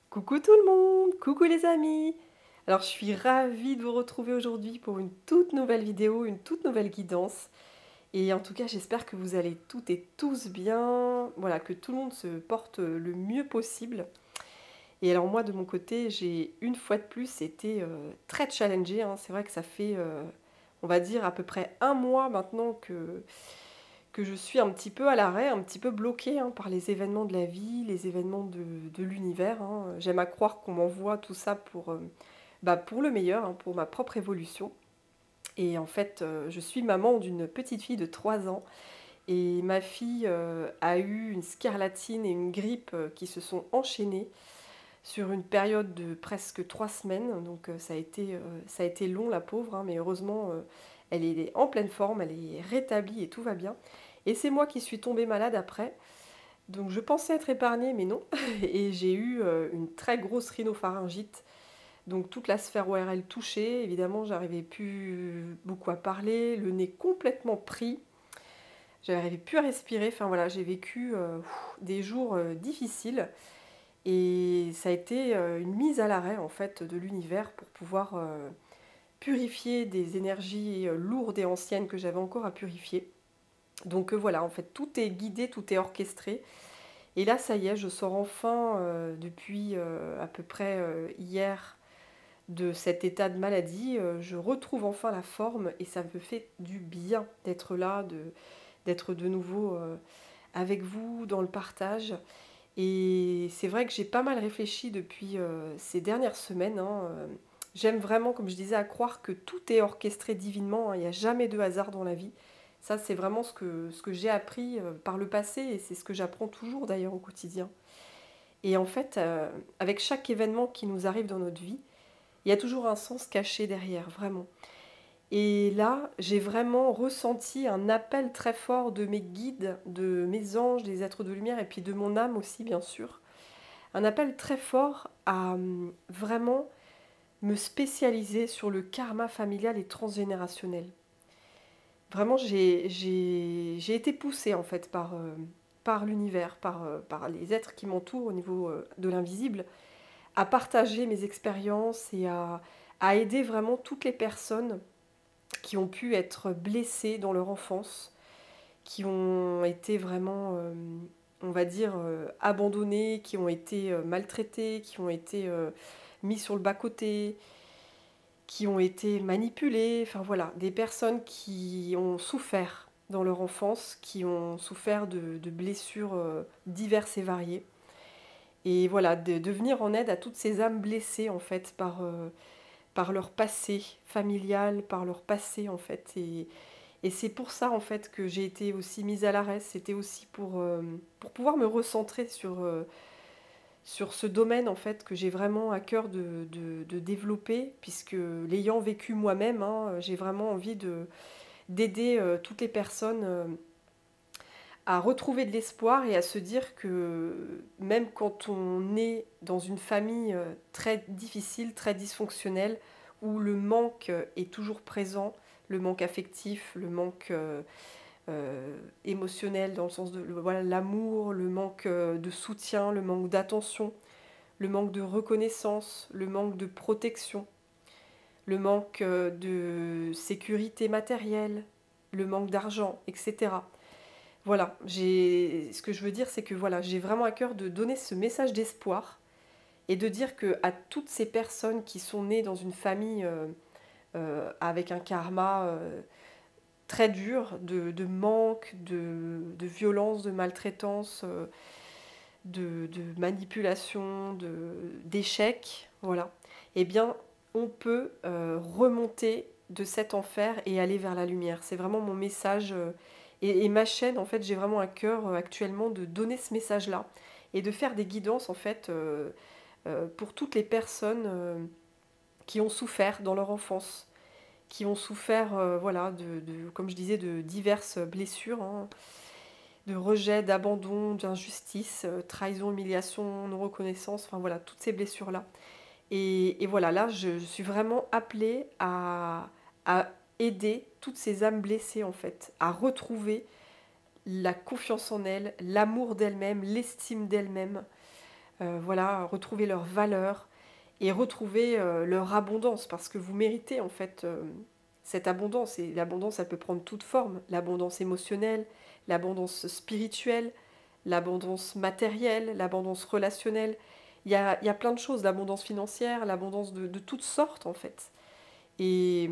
Coucou tout le monde, coucou les amis. Alors je suis ravie de vous retrouver aujourd'hui pour une toute nouvelle vidéo, une toute nouvelle guidance. Et en tout cas j'espère que vous allez toutes et tous bien, voilà, que tout le monde se porte le mieux possible. Et alors moi de mon côté j'ai une fois de plus été très challengée, hein. C'est vrai que ça fait, on va dire à peu près un mois maintenant que je suis un petit peu à l'arrêt, un petit peu bloquée hein, par les événements de la vie, les événements de l'univers, hein. J'aime à croire qu'on m'envoie tout ça pour le meilleur, hein, pour ma propre évolution. Et en fait, je suis maman d'une petite fille de 3 ans. Et ma fille a eu une scarlatine et une grippe qui se sont enchaînées sur une période de presque 3 semaines. Donc ça a été long, la pauvre, hein, mais heureusement, elle est en pleine forme, elle est rétablie et tout va bien. Et c'est moi qui suis tombée malade après. Donc je pensais être épargnée, mais non. Et j'ai eu une très grosse rhinopharyngite. Donc toute la sphère ORL touchée. Évidemment, j'arrivais plus beaucoup à parler, le nez complètement pris. J'arrivais plus à respirer. Enfin voilà, j'ai vécu des jours difficiles. Et ça a été une mise à l'arrêt en fait de l'univers pour pouvoir purifier des énergies lourdes et anciennes que j'avais encore à purifier. Donc voilà, en fait, tout est guidé, tout est orchestré. Et là, ça y est, je sors enfin depuis à peu près hier de cet état de maladie. Je retrouve enfin la forme et ça me fait du bien d'être là, d'être de nouveau avec vous dans le partage. Et c'est vrai que j'ai pas mal réfléchi depuis ces dernières semaines, hein. J'aime vraiment, comme je disais, à croire que tout est orchestré divinement, hein. Il n'y a jamais de hasard dans la vie. Ça, c'est vraiment ce que j'ai appris par le passé et c'est ce que j'apprends toujours d'ailleurs au quotidien. Et en fait, avec chaque événement qui nous arrive dans notre vie, il y a toujours un sens caché derrière, vraiment. Et là, j'ai vraiment ressenti un appel très fort de mes guides, de mes anges, des êtres de lumière et puis de mon âme aussi, bien sûr. Un appel très fort à vraiment me spécialiser sur le karma familial et transgénérationnel. Vraiment, j'ai été poussée en fait par l'univers, par les êtres qui m'entourent au niveau de l'invisible, à partager mes expériences et à aider vraiment toutes les personnes qui ont pu être blessées dans leur enfance, qui ont été vraiment, on va dire, abandonnées, qui ont été maltraitées, qui ont été mis sur le bas-côté, qui ont été manipulées, enfin voilà, des personnes qui ont souffert dans leur enfance, qui ont souffert de blessures diverses et variées. Et voilà, de venir en aide à toutes ces âmes blessées en fait par leur passé familial, par leur passé en fait. Et c'est pour ça en fait que j'ai été aussi mise à l'arrêt. C'était aussi pour pouvoir me recentrer sur ce domaine en fait que j'ai vraiment à cœur de développer, puisque l'ayant vécu moi-même, hein, j'ai vraiment envie d'aider toutes les personnes à retrouver de l'espoir et à se dire que même quand on est dans une famille très difficile, très dysfonctionnelle, où le manque est toujours présent, le manque affectif, le manque émotionnel dans le sens de voilà, l'amour, le manque de soutien, le manque d'attention, le manque de reconnaissance, le manque de protection, le manque de sécurité matérielle, le manque d'argent, etc. Voilà, ce que je veux dire, c'est que voilà, j'ai vraiment à cœur de donner ce message d'espoir et de dire que à toutes ces personnes qui sont nées dans une famille avec un karma très dur de manque, de violence, de maltraitance, de manipulation, d'échec, voilà, eh bien, on peut remonter de cet enfer et aller vers la lumière. C'est vraiment mon message. Et ma chaîne, en fait, j'ai vraiment à cœur actuellement de donner ce message-là et de faire des guidances, en fait, pour toutes les personnes qui ont souffert dans leur enfance, qui ont souffert, voilà, comme je disais, de diverses blessures, hein, de rejet, d'abandon, d'injustice, trahison, humiliation, non-reconnaissance, enfin voilà, toutes ces blessures-là. Et voilà, là, je suis vraiment appelée à aider toutes ces âmes blessées, en fait, à retrouver la confiance en elles, l'amour d'elles-mêmes, l'estime d'elles-mêmes, voilà, retrouver leurs valeurs et retrouver leur abondance, parce que vous méritez en fait cette abondance, et l'abondance elle peut prendre toute forme, l'abondance émotionnelle, l'abondance spirituelle, l'abondance matérielle, l'abondance relationnelle, il y a plein de choses, l'abondance financière, l'abondance de toutes sortes en fait. Et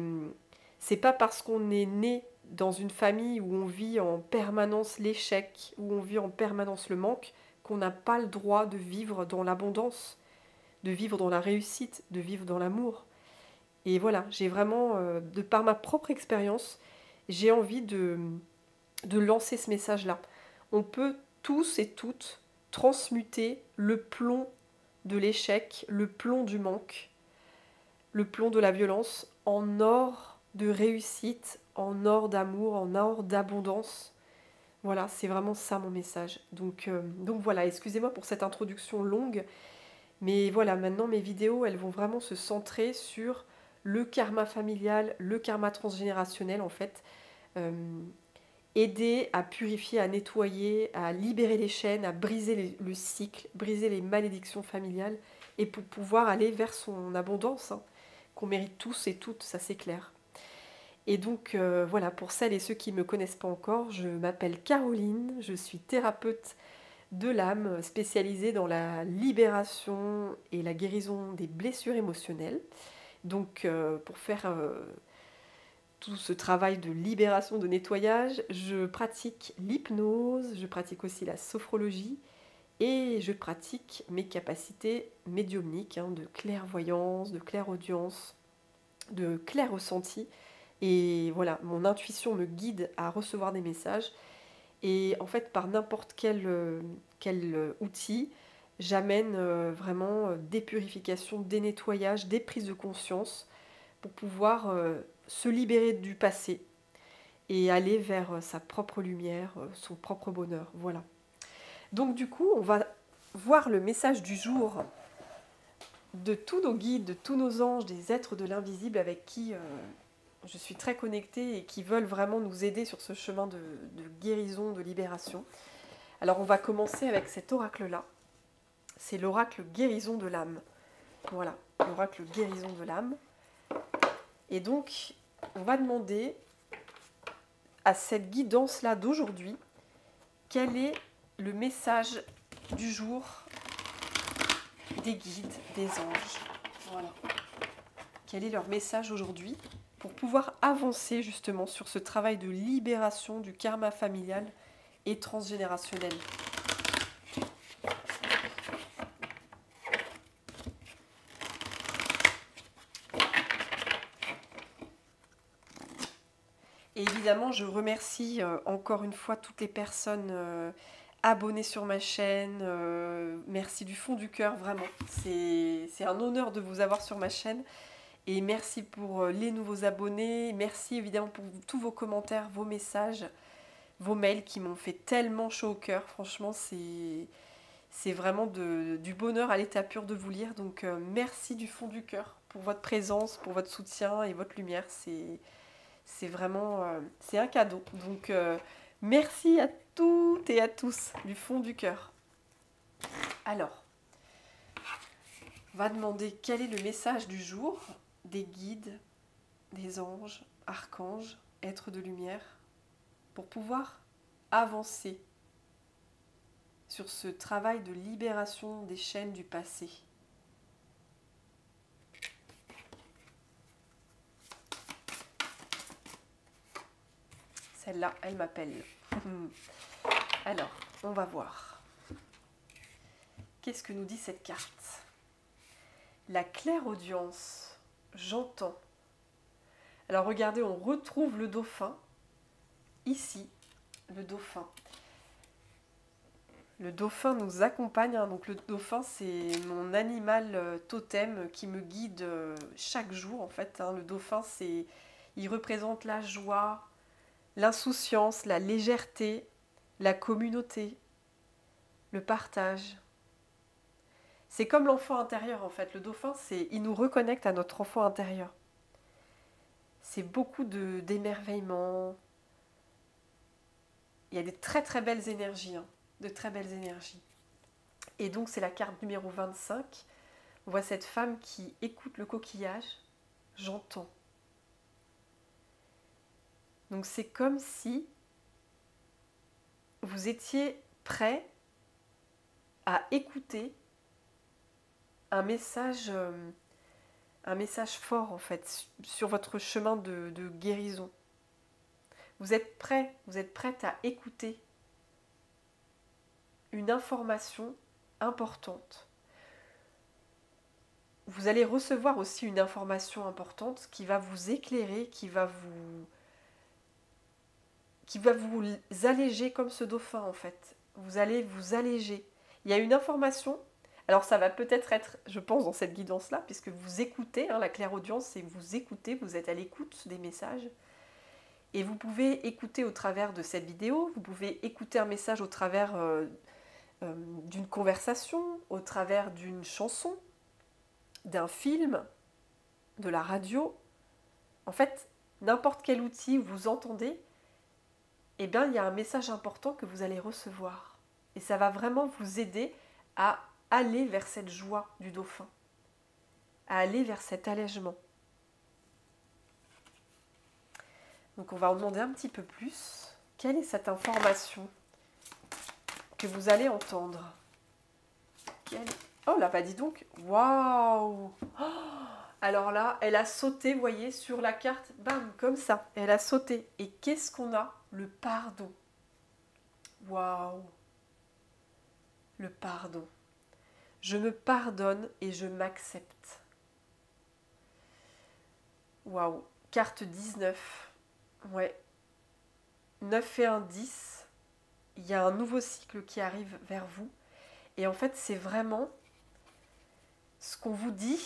c'est pas parce qu'on est né dans une famille où on vit en permanence l'échec, où on vit en permanence le manque, qu'on n'a pas le droit de vivre dans l'abondance, de vivre dans la réussite, de vivre dans l'amour. Et voilà, j'ai vraiment, de par ma propre expérience, j'ai envie de lancer ce message-là. On peut tous et toutes transmuter le plomb de l'échec, le plomb du manque, le plomb de la violence en or de réussite, en or d'amour, en or d'abondance. Voilà, c'est vraiment ça mon message. Donc voilà, excusez-moi pour cette introduction longue, mais voilà, maintenant mes vidéos, elles vont vraiment se centrer sur le karma familial, le karma transgénérationnel en fait. Euh, Aider à purifier, à nettoyer, à libérer les chaînes, à briser le cycle, briser les malédictions familiales et pour pouvoir aller vers son abondance, hein, qu'on mérite tous et toutes, ça c'est clair. Et donc voilà, pour celles et ceux qui ne me connaissent pas encore, je m'appelle Caroline, je suis thérapeute de l'âme spécialisée dans la libération et la guérison des blessures émotionnelles. Donc pour faire tout ce travail de libération, de nettoyage, je pratique l'hypnose, je pratique aussi la sophrologie et je pratique mes capacités médiumniques, hein, de clairvoyance, de clairaudience, de clair ressenti. Et voilà, mon intuition me guide à recevoir des messages. Et en fait, par n'importe quel outil, j'amène vraiment des purifications, des nettoyages, des prises de conscience pour pouvoir se libérer du passé et aller vers sa propre lumière, son propre bonheur. Voilà. Donc du coup, on va voir le message du jour de tous nos guides, de tous nos anges, des êtres de l'invisible avec qui je suis très connectée et qui veulent vraiment nous aider sur ce chemin de guérison, de libération. Alors on va commencer avec cet oracle-là. C'est l'oracle guérison de l'âme. Voilà, l'oracle guérison de l'âme. Et donc, on va demander à cette guidance-là d'aujourd'hui, quel est le message du jour des guides, des anges. Voilà. Quel est leur message aujourd'hui pour pouvoir avancer justement sur ce travail de libération du karma familial et transgénérationnel. Et évidemment, je remercie encore une fois toutes les personnes abonnées sur ma chaîne. Merci du fond du cœur, vraiment. C'est un honneur de vous avoir sur ma chaîne. Et merci pour les nouveaux abonnés. Merci évidemment pour tous vos commentaires, vos messages, vos mails qui m'ont fait tellement chaud au cœur. Franchement, c'est vraiment du bonheur à l'état pur de vous lire. Donc merci du fond du cœur pour votre présence, pour votre soutien et votre lumière. C'est vraiment c'est un cadeau. Donc merci à toutes et à tous du fond du cœur. Alors, on va demander quel est le message du jour des guides, des anges, archanges, êtres de lumière, pour pouvoir avancer sur ce travail de libération des chaînes du passé. Celle-là, elle m'appelle. Alors, on va voir. Qu'est-ce que nous dit cette carte? La clairaudience, j'entends. Alors regardez, on retrouve le dauphin. Ici, le dauphin. Le dauphin nous accompagne. Hein. Donc le dauphin, c'est mon animal totem qui me guide chaque jour. En fait, hein. Le dauphin, il représente la joie, l'insouciance, la légèreté, la communauté, le partage. C'est comme l'enfant intérieur en fait. Le dauphin, il nous reconnecte à notre enfant intérieur. C'est beaucoup d'émerveillement. Il y a des très très belles énergies, hein, de très belles énergies. Et donc c'est la carte numéro 25. On voit cette femme qui écoute le coquillage. J'entends. Donc c'est comme si vous étiez prêt à écouter un message fort en fait sur votre chemin de guérison. Vous êtes prête à écouter une information importante. Vous allez recevoir aussi une information importante qui va vous éclairer, qui va vous alléger comme ce dauphin en fait. Vous allez vous alléger. Il y a une information, alors ça va peut-être être, je pense, dans cette guidance-là, puisque vous écoutez, la clairaudience, c'est vous écoutez, vous êtes à l'écoute des messages. Et vous pouvez écouter au travers de cette vidéo, vous pouvez écouter un message au travers d'une conversation, au travers d'une chanson, d'un film, de la radio. En fait, n'importe quel outil où vous entendez, eh bien, il y a un message important que vous allez recevoir. Et ça va vraiment vous aider à aller vers cette joie du dauphin, à aller vers cet allègement. Donc on va en demander un petit peu plus. Quelle est cette information que vous allez entendre? Oh là, bah dis donc, waouh! Alors là, elle a sauté, vous voyez, sur la carte, bam, comme ça. Elle a sauté. Et qu'est-ce qu'on a? Le pardon. Waouh! Le pardon. Je me pardonne et je m'accepte. Waouh! Carte 19. Ouais. 9 et 1, 10. Il y a un nouveau cycle qui arrive vers vous. Et en fait, c'est vraiment ce qu'on vous dit,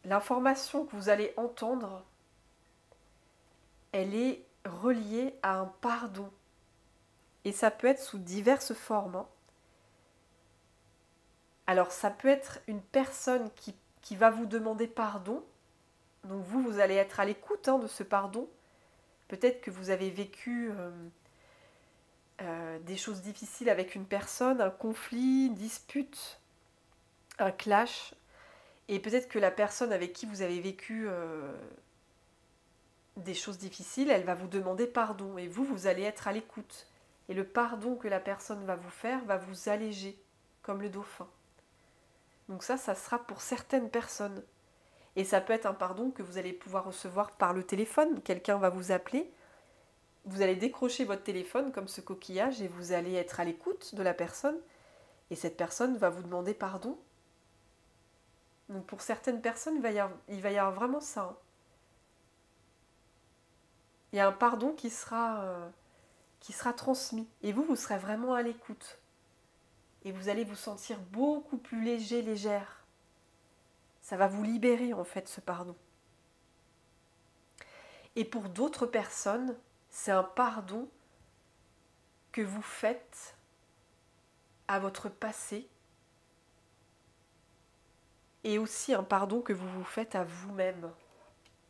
l'information que vous allez entendre, elle est reliée à un pardon. Et ça peut être sous diverses formes. Alors, ça peut être une personne qui va vous demander pardon. Donc vous allez être à l'écoute de ce pardon. Peut-être que vous avez vécu des choses difficiles avec une personne, un conflit, une dispute, un clash. Et peut-être que la personne avec qui vous avez vécu des choses difficiles, elle va vous demander pardon. Et vous allez être à l'écoute. Et le pardon que la personne va vous faire va vous alléger, comme le dauphin. Donc ça sera pour certaines personnes. Et ça peut être un pardon que vous allez pouvoir recevoir par le téléphone. Quelqu'un va vous appeler. Vous allez décrocher votre téléphone comme ce coquillage et vous allez être à l'écoute de la personne. Et cette personne va vous demander pardon. Donc pour certaines personnes, il va y avoir vraiment ça. Il y a un pardon qui sera transmis. Et vous serez vraiment à l'écoute. Et vous allez vous sentir beaucoup plus léger, légère. Ça va vous libérer en fait ce pardon. Et pour d'autres personnes, c'est un pardon que vous faites à votre passé et aussi un pardon que vous vous faites à vous-même.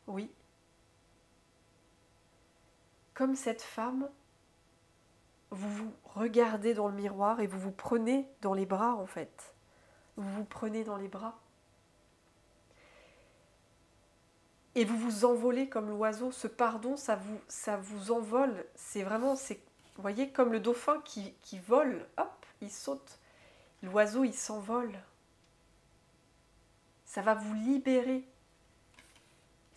Oui. Comme cette femme, vous vous regardez dans le miroir et vous vous prenez dans les bras en fait. Vous vous prenez dans les bras. Et vous vous envolez comme l'oiseau. Ce pardon, ça vous envole. C'est vraiment, vous voyez, comme le dauphin qui vole. Hop, il saute. L'oiseau, il s'envole. Ça va vous libérer.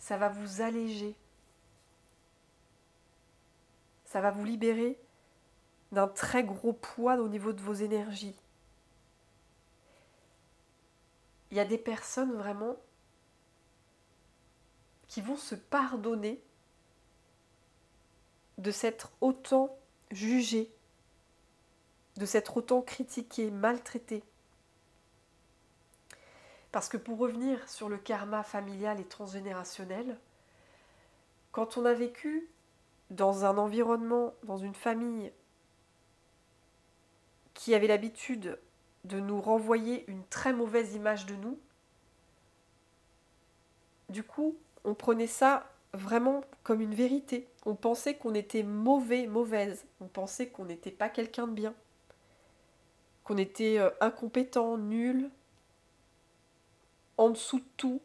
Ça va vous alléger. Ça va vous libérer d'un très gros poids au niveau de vos énergies. Il y a des personnes vraiment qui vont se pardonner de s'être autant jugées, de s'être autant critiquées, maltraitées. Parce que pour revenir sur le karma familial et transgénérationnel, quand on a vécu dans un environnement, dans une famille qui avait l'habitude de nous renvoyer une très mauvaise image de nous, du coup, on prenait ça vraiment comme une vérité. On pensait qu'on était mauvais, mauvaise. On pensait qu'on n'était pas quelqu'un de bien. qu'on était incompétent, nul, en dessous de tout,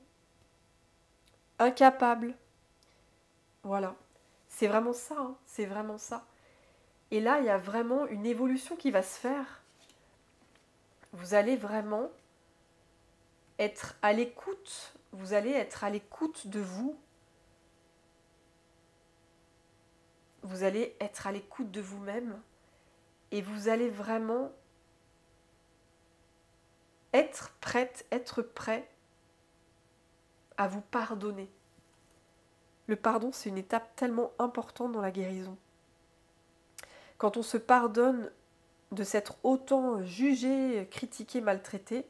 incapable. Voilà. C'est vraiment ça, hein, c'est vraiment ça. Et là, il y a vraiment une évolution qui va se faire. Vous allez vraiment être à l'écoute, vous allez être à l'écoute de vous. Vous allez être à l'écoute de vous-même et vous allez vraiment être prête, être prêt à vous pardonner. Le pardon, c'est une étape tellement importante dans la guérison. Quand on se pardonne de s'être autant jugé, critiqué, maltraité,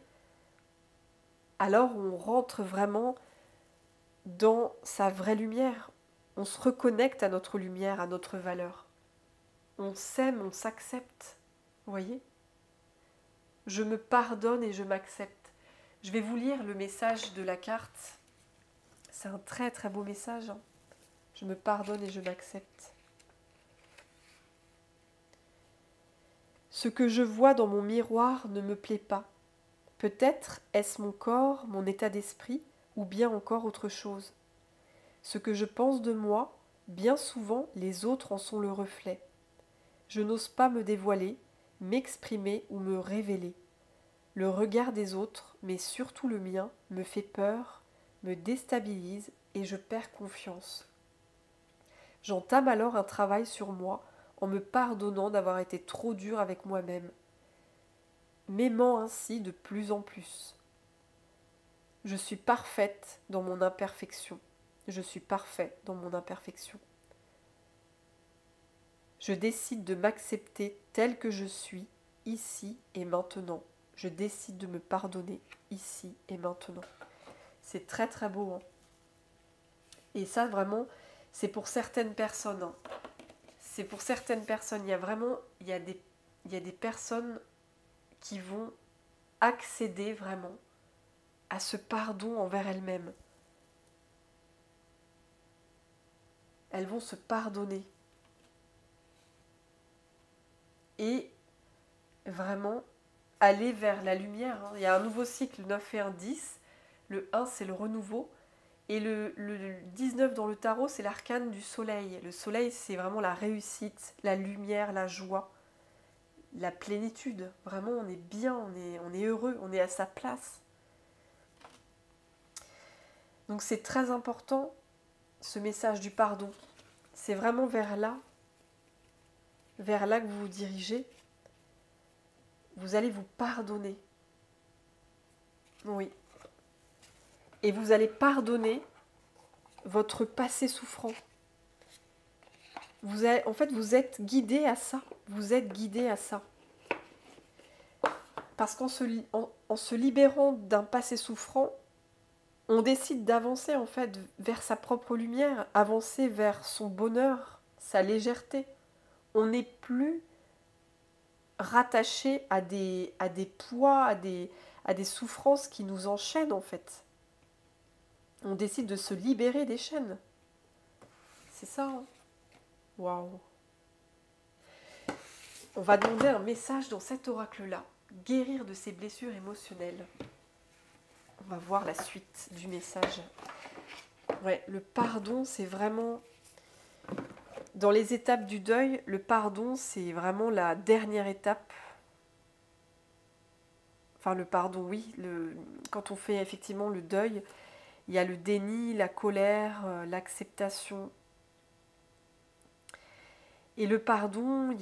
alors on rentre vraiment dans sa vraie lumière. On se reconnecte à notre lumière, à notre valeur. On s'aime, on s'accepte. Vous voyez ? Je me pardonne et je m'accepte. Je vais vous lire le message de la carte. C'est un très très beau message. Hein. Je me pardonne et je m'accepte. Ce que je vois dans mon miroir ne me plaît pas. Peut-être est-ce mon corps, mon état d'esprit, ou bien encore autre chose. Ce que je pense de moi, bien souvent les autres en sont le reflet. Je n'ose pas me dévoiler, m'exprimer ou me révéler. Le regard des autres, mais surtout le mien, me fait peur, me déstabilise et je perds confiance. J'entame alors un travail sur moi en me pardonnant d'avoir été trop dur avec moi-même, m'aimant ainsi de plus en plus. Je suis parfaite dans mon imperfection. Je suis parfait dans mon imperfection. Je décide de m'accepter tel que je suis, ici et maintenant. Je décide de me pardonner, ici et maintenant. C'est très très beau. Hein. Et ça, vraiment, c'est pour certaines personnes. Hein. C'est pour certaines personnes. Il y a des personnes qui vont accéder vraiment à ce pardon envers elles-mêmes. Elles vont se pardonner. Et vraiment aller vers la lumière. Hein. Il y a un nouveau cycle, 9 et 1, 10. Le 1, c'est le renouveau. Et le 19 dans le tarot, c'est l'arcane du soleil. Le soleil, c'est vraiment la réussite, la lumière, la joie, la plénitude. Vraiment, on est bien, on est heureux, on est à sa place. Donc c'est très important, ce message du pardon. C'est vraiment vers là que vous vous dirigez. Vous allez vous pardonner. Oui. Et vous allez pardonner votre passé souffrant. Vous êtes guidé à ça. Vous êtes guidé à ça. Parce qu'en se libérant d'un passé souffrant, on décide d'avancer en fait vers sa propre lumière, avancer vers son bonheur, sa légèreté. On n'est plus rattaché à des poids, à des souffrances qui nous enchaînent en fait. On décide de se libérer des chaînes. C'est ça. Hein. Waouh. On va demander un message dans cet oracle-là. Guérir de ses blessures émotionnelles. On va voir la suite du message. Ouais, le pardon, c'est vraiment... Dans les étapes du deuil, le pardon, c'est vraiment la dernière étape. Enfin, le pardon, oui. Quand on fait effectivement le deuil, il y a le déni, la colère, l'acceptation. Et le pardon,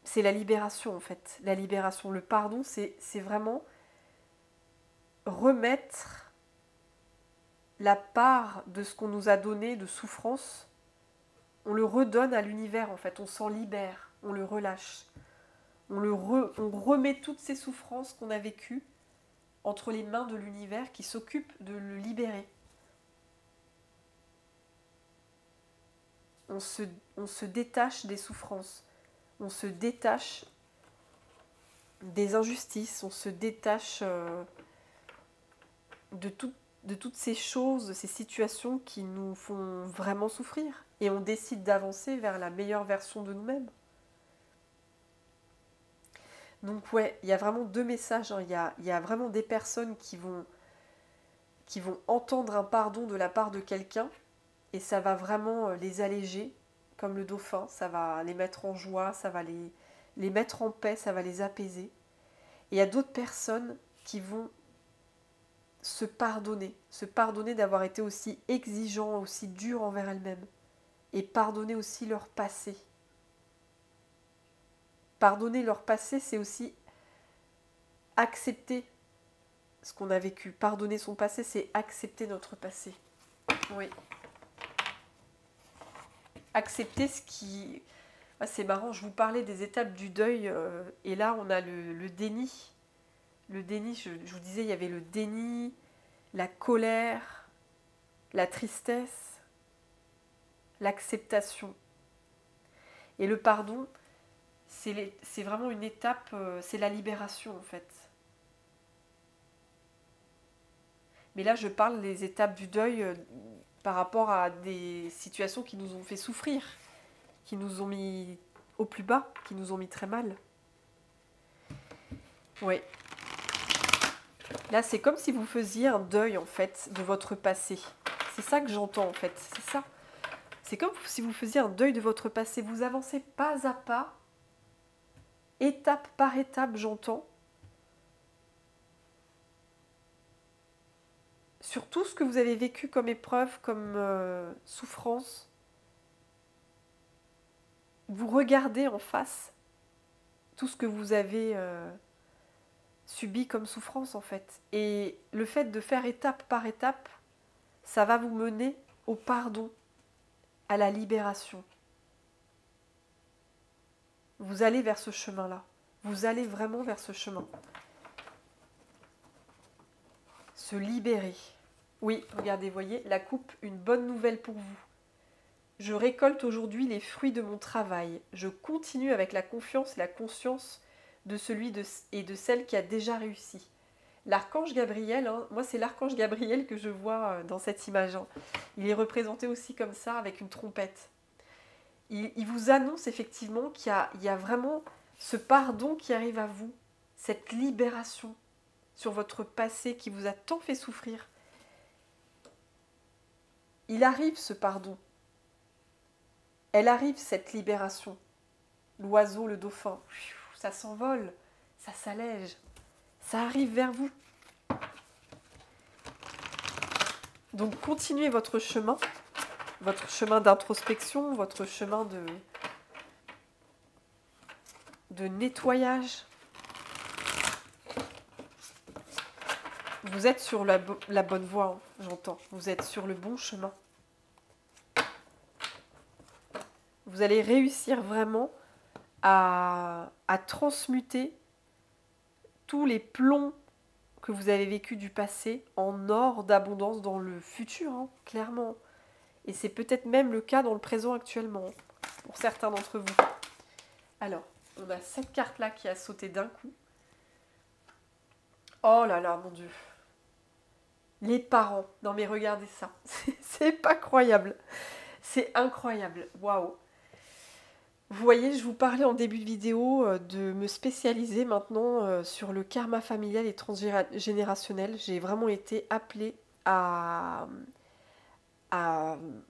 c'est la libération en fait. La libération. Le pardon, c'est vraiment remettre la part de ce qu'on nous a donné de souffrance. On le redonne à l'univers en fait. On s'en libère. On le relâche. On remet toutes ces souffrances qu'on a vécues entre les mains de l'univers qui s'occupe de le libérer. On se détache des souffrances. On se détache des injustices. On se détache de toutes ces choses, ces situations qui nous font vraiment souffrir. Et on décide d'avancer vers la meilleure version de nous-mêmes. Donc ouais, il y a vraiment deux messages, hein. Il y a vraiment des personnes qui vont entendre un pardon de la part de quelqu'un et ça va vraiment les alléger, comme le dauphin, ça va les mettre en joie, ça va les mettre en paix, ça va les apaiser. Et il y a d'autres personnes qui vont se pardonner d'avoir été aussi exigeants, aussi durs envers elles-mêmes, et pardonner aussi leur passé. Pardonner leur passé, c'est aussi accepter ce qu'on a vécu. Pardonner son passé, c'est accepter notre passé. Oui. Accepter ce qui... Ah, c'est marrant, je vous parlais des étapes du deuil, et là on a le déni. Le déni, je vous disais, il y avait le déni, la colère, la tristesse, l'acceptation. Et le pardon, c'est vraiment une étape, c'est la libération en fait. Mais là, je parle des étapes du deuil par rapport à des situations qui nous ont fait souffrir, qui nous ont mis au plus bas, qui nous ont mis très mal. Oui. Là, c'est comme si vous faisiez un deuil en fait de votre passé. C'est ça que j'entends en fait, c'est ça. C'est comme si vous faisiez un deuil de votre passé. Vous avancez pas à pas, étape par étape, j'entends, sur tout ce que vous avez vécu comme épreuve, comme souffrance. Vous regardez en face tout ce que vous avez subi comme souffrance en fait. Et le fait de faire étape par étape, ça va vous mener au pardon, à la libération. Vous allez vers ce chemin-là. Vous allez vraiment vers ce chemin. Se libérer. Oui, regardez, voyez, la coupe, une bonne nouvelle pour vous. Je récolte aujourd'hui les fruits de mon travail. Je continue avec la confiance et la conscience de celui et de celle qui a déjà réussi. L'archange Gabriel, hein, moi c'est l'archange Gabriel que je vois dans cette image. Hein. Il est représenté aussi comme ça, avec une trompette. Il vous annonce effectivement qu'il y a vraiment ce pardon qui arrive à vous, cette libération sur votre passé qui vous a tant fait souffrir. Il arrive ce pardon. Elle arrive cette libération. L'oiseau, le dauphin, ça s'envole, ça s'allège, ça arrive vers vous. Donc continuez votre chemin d'introspection, votre chemin de nettoyage. Vous êtes sur la bonne voie, hein, j'entends. Vous êtes sur le bon chemin. Vous allez réussir vraiment à transmuter tous les plombs que vous avez vécus du passé en or d'abondance dans le futur, hein, clairement. Et c'est peut-être même le cas dans le présent actuellement, pour certains d'entre vous. Alors, on a cette carte-là qui a sauté d'un coup. Oh là là, mon Dieu. Les parents. Non mais regardez ça. C'est pas croyable. C'est incroyable. Waouh. Vous voyez, je vous parlais en début de vidéo de me spécialiser maintenant sur le karma familial et transgénérationnel. J'ai vraiment été appelée à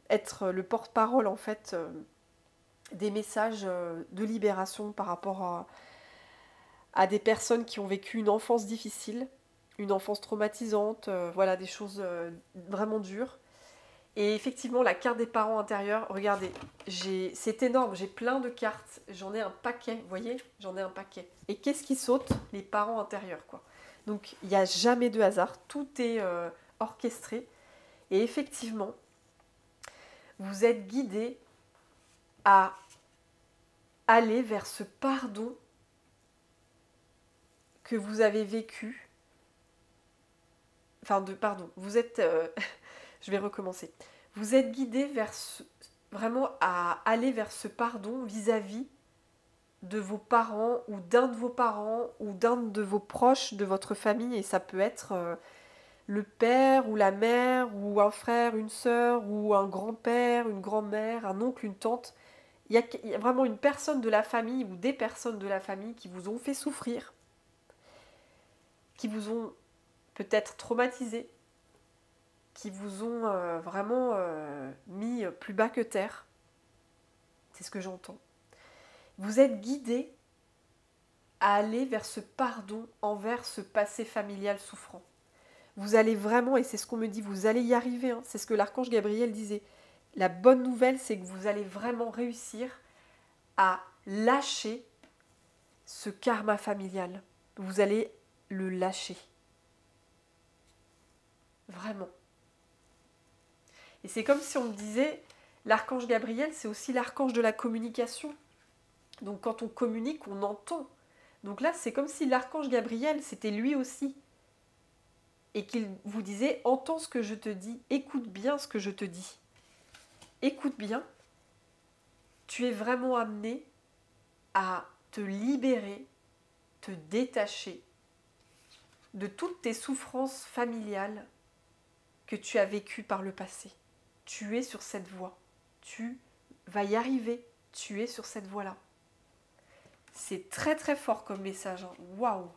être le porte-parole en fait des messages de libération par rapport à des personnes qui ont vécu une enfance difficile, une enfance traumatisante, voilà, des choses vraiment dures. Et effectivement, la carte des parents intérieurs, regardez, c'est énorme, j'ai plein de cartes, j'en ai un paquet, vous voyez, j'en ai un paquet. Et qu'est-ce qui saute? Les parents intérieurs, quoi. Donc, il n'y a jamais de hasard, tout est orchestré. Et effectivement, vous êtes guidé à aller vers ce pardon que vous avez vécu. Enfin, pardon, vous êtes... je vais recommencer. Vous êtes guidé vers vraiment à aller vers ce pardon vis-à-vis de vos parents ou d'un de vos parents ou d'un de vos proches de votre famille. Et ça peut être le père ou la mère ou un frère, une sœur ou un grand-père, une grand-mère, un oncle, une tante. il y a vraiment une personne de la famille ou des personnes de la famille qui vous ont fait souffrir, qui vous ont peut-être traumatisé, qui vous ont vraiment mis plus bas que terre. C'est ce que j'entends. Vous êtes guidé à aller vers ce pardon envers ce passé familial souffrant. Vous allez vraiment, et c'est ce qu'on me dit, vous allez y arriver, hein, c'est ce que l'archange Gabriel disait. La bonne nouvelle, c'est que vous allez vraiment réussir à lâcher ce karma familial. Vous allez le lâcher. Vraiment. Et c'est comme si on me disait, l'archange Gabriel, c'est aussi l'archange de la communication. Donc quand on communique, on entend. Donc là, c'est comme si l'archange Gabriel, c'était lui aussi. Et qu'il vous disait, entends ce que je te dis, écoute bien ce que je te dis. Écoute bien, tu es vraiment amené à te libérer, te détacher de toutes tes souffrances familiales que tu as vécues par le passé. Tu es sur cette voie. Tu vas y arriver. Tu es sur cette voie-là. C'est très très fort comme message. Waouh!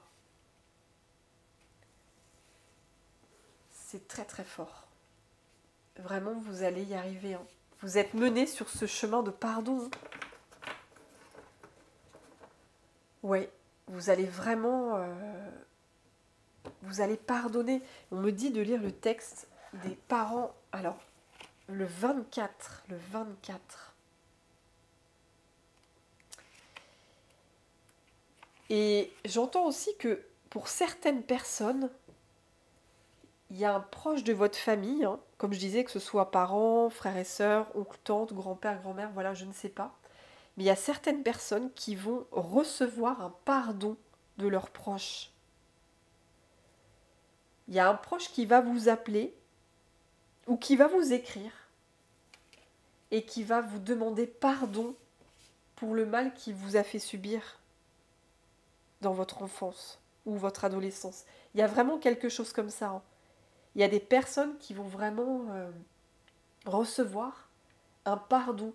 C'est très très fort. Vraiment, vous allez y arriver. Hein. Vous êtes mené sur ce chemin de pardon. Oui, vous allez vraiment... vous allez pardonner. On me dit de lire le texte des parents. Alors, le 24. Le 24. Et j'entends aussi que pour certaines personnes, il y a un proche de votre famille, hein, comme je disais, que ce soit parents, frères et sœurs, oncle, tante, grand-père, grand-mère, voilà, je ne sais pas. Mais il y a certaines personnes qui vont recevoir un pardon de leurs proches. Il y a un proche qui va vous appeler ou qui va vous écrire et qui va vous demander pardon pour le mal qu'il vous a fait subir dans votre enfance ou votre adolescence. Il y a vraiment quelque chose comme ça. Hein. Il y a des personnes qui vont vraiment recevoir un pardon.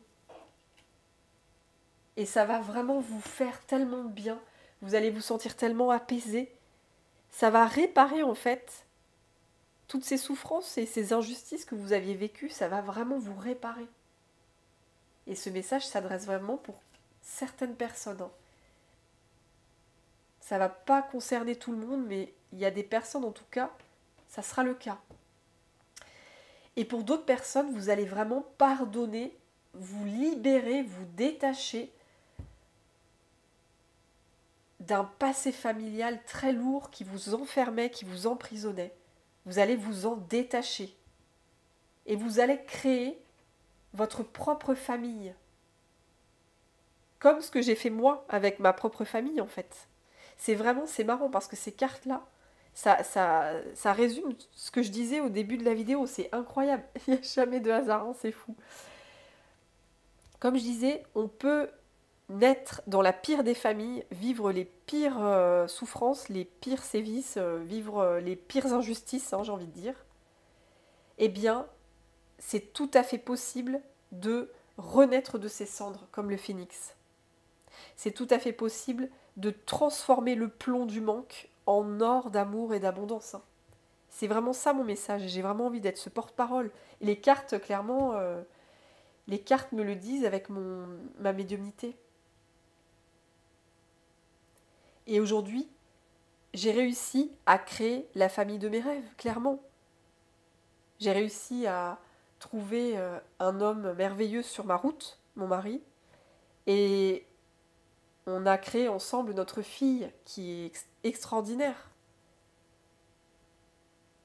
Et ça va vraiment vous faire tellement bien. Vous allez vous sentir tellement apaisé. Ça va réparer en fait toutes ces souffrances et ces injustices que vous aviez vécues. Ça va vraiment vous réparer. Et ce message s'adresse vraiment pour certaines personnes. Hein. Ça ne va pas concerner tout le monde, mais il y a des personnes en tout cas, ça sera le cas. Et pour d'autres personnes, vous allez vraiment pardonner, vous libérer, vous détacher d'un passé familial très lourd qui vous enfermait, qui vous emprisonnait. Vous allez vous en détacher. Et vous allez créer votre propre famille. Comme ce que j'ai fait moi avec ma propre famille en fait. C'est marrant parce que ces cartes-là, ça résume ce que je disais au début de la vidéo. C'est incroyable. Il n'y a jamais de hasard, hein, c'est fou. Comme je disais, on peut naître dans la pire des familles, vivre les pires souffrances, les pires sévices, vivre les pires injustices, hein, j'ai envie de dire. Eh bien, c'est tout à fait possible de renaître de ses cendres, comme le phénix. C'est tout à fait possible de transformer le plomb du manque en or d'amour et d'abondance. Hein. C'est vraiment ça mon message, j'ai vraiment envie d'être ce porte-parole. Et les cartes, clairement, les cartes me le disent avec ma médiumnité. Et aujourd'hui, j'ai réussi à créer la famille de mes rêves, clairement. J'ai réussi à trouver un homme merveilleux sur ma route, mon mari, et on a créé ensemble notre fille qui est extraordinaire.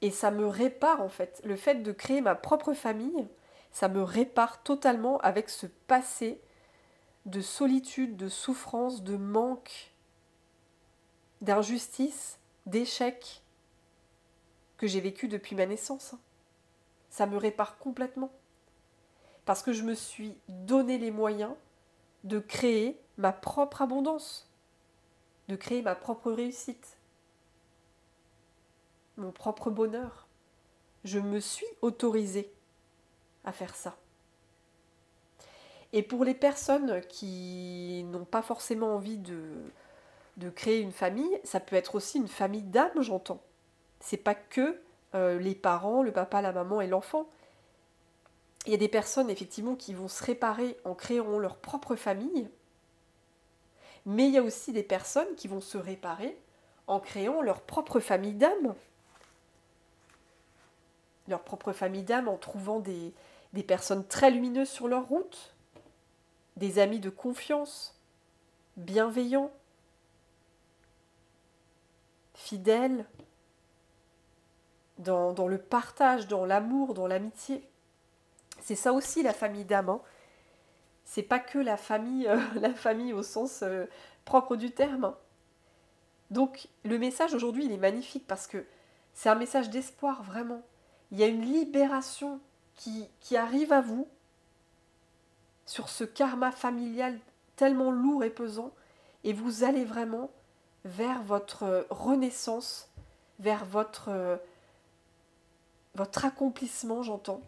Et ça me répare en fait. Le fait de créer ma propre famille, ça me répare totalement avec ce passé de solitude, de souffrance, de manque, d'injustice, d'échec que j'ai vécu depuis ma naissance. Ça me répare complètement. Parce que je me suis donné les moyens de créer ma propre abondance, de créer ma propre réussite, mon propre bonheur. Je me suis autorisée à faire ça. Et pour les personnes qui n'ont pas forcément envie de créer une famille, ça peut être aussi une famille d'âme, j'entends. C'est pas que les parents, le papa, la maman et l'enfant. Il y a des personnes effectivement qui vont se réparer en créant leur propre famille, mais il y a aussi des personnes qui vont se réparer en créant leur propre famille d'âme. Leur propre famille d'âme en trouvant des personnes très lumineuses sur leur route, des amis de confiance, bienveillants, fidèles, dans le partage, dans l'amour, dans l'amitié. C'est ça aussi la famille d'âme. Hein. C'est pas que la famille au sens propre du terme. Hein. Donc le message aujourd'hui, il est magnifique parce que c'est un message d'espoir, vraiment. Il y a une libération qui arrive à vous sur ce karma familial tellement lourd et pesant, et vous allez vraiment vers votre renaissance, vers votre accomplissement, j'entends,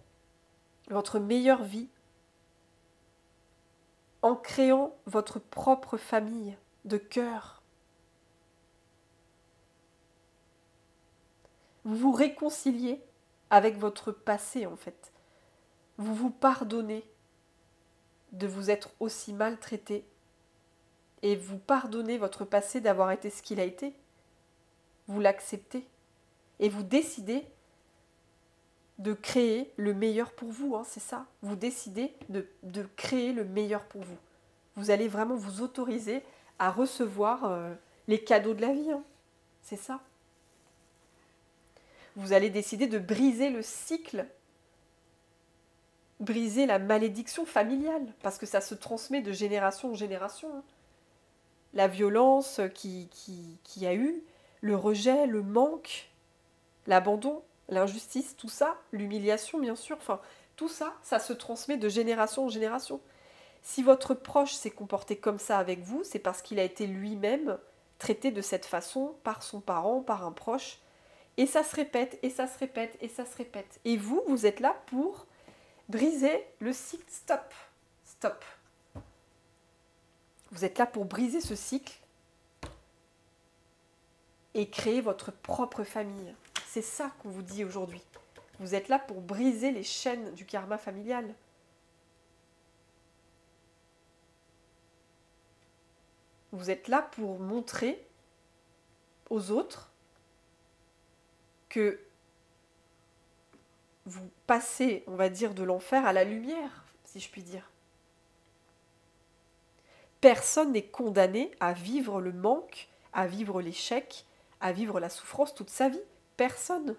votre meilleure vie, en créant votre propre famille de cœur. Vous vous réconciliez avec votre passé, en fait. Vous vous pardonnez de vous être aussi maltraité et vous pardonnez votre passé d'avoir été ce qu'il a été. Vous l'acceptez et vous décidez de créer le meilleur pour vous, hein, c'est ça. Vous décidez de créer le meilleur pour vous. Vous allez vraiment vous autoriser à recevoir les cadeaux de la vie, hein, c'est ça. Vous allez décider de briser le cycle, briser la malédiction familiale, parce que ça se transmet de génération en génération. Hein. La violence qui a eu, le rejet, le manque, l'abandon, l'injustice, tout ça, l'humiliation bien sûr, enfin tout ça, ça se transmet de génération en génération. Si votre proche s'est comporté comme ça avec vous, c'est parce qu'il a été lui-même traité de cette façon par son parent, par un proche, et ça se répète, et ça se répète, et ça se répète. Et vous, vous êtes là pour briser le cycle. Stop, stop. Vous êtes là pour briser ce cycle et créer votre propre famille. C'est ça qu'on vous dit aujourd'hui. Vous êtes là pour briser les chaînes du karma familial. Vous êtes là pour montrer aux autres que vous passez, on va dire, de l'enfer à la lumière, si je puis dire. Personne n'est condamné à vivre le manque, à vivre l'échec, à vivre la souffrance toute sa vie. Personne.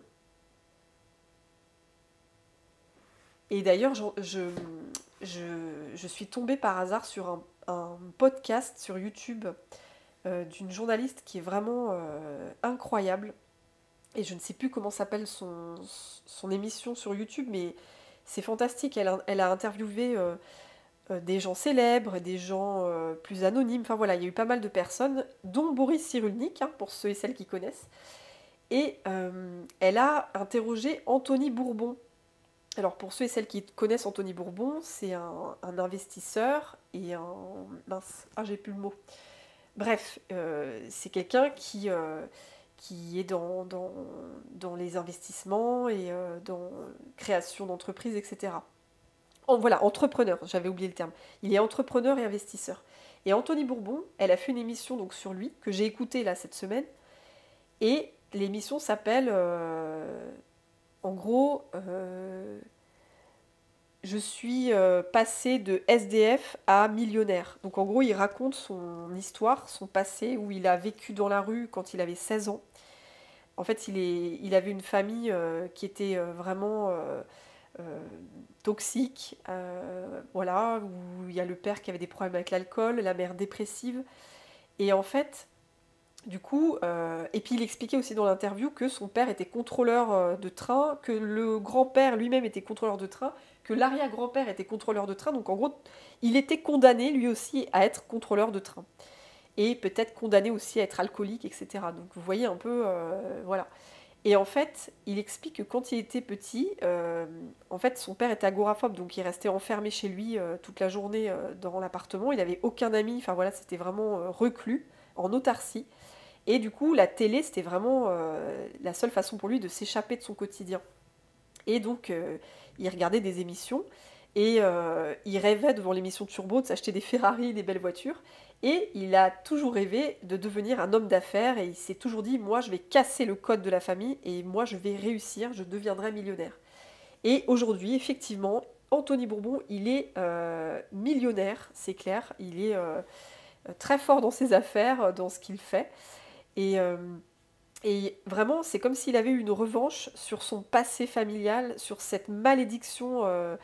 Et d'ailleurs, je suis tombée par hasard sur un podcast sur YouTube d'une journaliste qui est vraiment incroyable. Et je ne sais plus comment s'appelle son émission sur YouTube, mais c'est fantastique. Elle a interviewé des gens célèbres, des gens plus anonymes. Enfin voilà, il y a eu pas mal de personnes, dont Boris Cyrulnik, hein, pour ceux et celles qui connaissent. Et elle a interrogé Anthony Bourbon. Alors pour ceux et celles qui connaissent Anthony Bourbon, c'est un investisseur et un... Mince, j'ai plus le mot. Bref, c'est quelqu'un qui est dans les investissements et dans création d'entreprises, etc. Voilà, entrepreneur, j'avais oublié le terme. Il est entrepreneur et investisseur. Et Anthony Bourbon, elle a fait une émission donc sur lui, que j'ai écoutée là cette semaine, et l'émission s'appelle, en gros, je suis passé de SDF à millionnaire. Donc en gros, il raconte son histoire, son passé, où il a vécu dans la rue quand il avait 16 ans. En fait, il avait une famille qui était vraiment toxique, voilà, où il y a le père qui avait des problèmes avec l'alcool, la mère dépressive. Et en fait, du coup, et puis il expliquait aussi dans l'interview que son père était contrôleur de train, que le grand-père lui-même était contrôleur de train, que l'arrière-grand-père était contrôleur de train. Donc en gros, il était condamné lui aussi à être contrôleur de train. Et peut-être condamné aussi à être alcoolique, etc. Donc vous voyez un peu, voilà. Et en fait, il explique que quand il était petit, en fait, son père était agoraphobe, donc il restait enfermé chez lui toute la journée dans l'appartement. Il n'avait aucun ami, enfin voilà, c'était vraiment reclus, en autarcie. Et du coup, la télé, c'était vraiment la seule façon pour lui de s'échapper de son quotidien. Et donc, il regardait des émissions et il rêvait devant l'émission Turbo de s'acheter des Ferrari, des belles voitures. Et il a toujours rêvé de devenir un homme d'affaires et il s'est toujours dit, moi, je vais casser le code de la famille et moi, je vais réussir, je deviendrai millionnaire. Et aujourd'hui, effectivement, Anthony Bourbon, il est millionnaire, c'est clair. Il est très fort dans ses affaires, dans ce qu'il fait. Et, euh, et vraiment, c'est comme s'il avait eu une revanche sur son passé familial, sur cette malédiction